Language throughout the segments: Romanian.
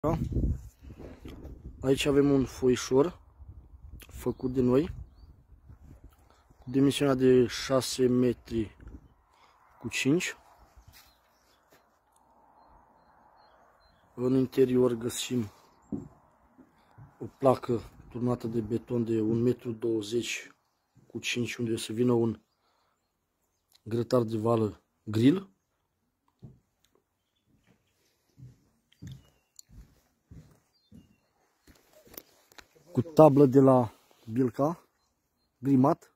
Da? Aici avem un foișor făcut de noi, cu dimensiunea de 6 metri cu 5. În interior găsim o placă turnată de beton de 1,20 m cu 5, unde să vină un grătar de vală grill. Cu tablă de la Bilca, grimat,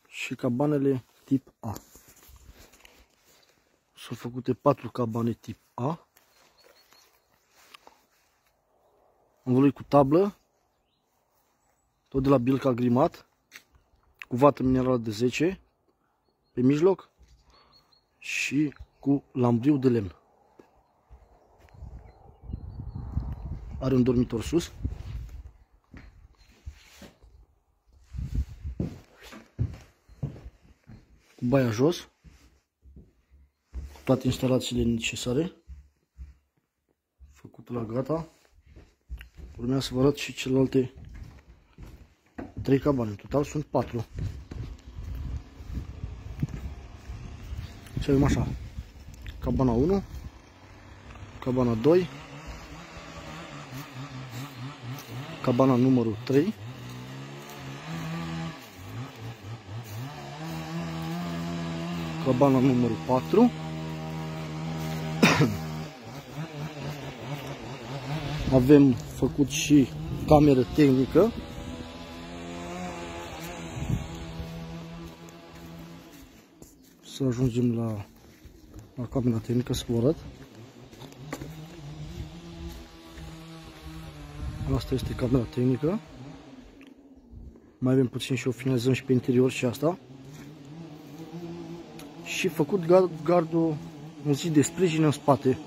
și cabanele tip A. Sunt făcute 4 cabane tip A, învăluit cu tablă, tot de la Bilca, grimat, cu vată minerală de 10 pe mijloc și cu lambriu de lemn. Are un dormitor sus. Cu baia jos. Cu toate instalațiile necesare. Făcut la gata. Urmează să vă arăt și celelalte 3 cabane. În total sunt 4. Și avem așa: cabana 1, cabana 2, cabana numărul 3, cabana numărul 4, avem făcut și cameră tehnică, să ajungem la camera tehnică să vă arăt. Asta este camera tehnică. Mai avem puțin și o finalizăm și pe interior și asta. Și făcut gardul, un zid de sprijin în spate.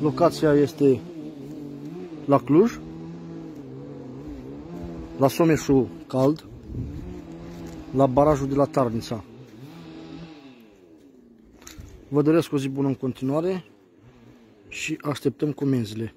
Locația este la Cluj, la Someșul Cald, la barajul de la Tarnița. Vă doresc o zi bună în continuare și așteptăm comenzile.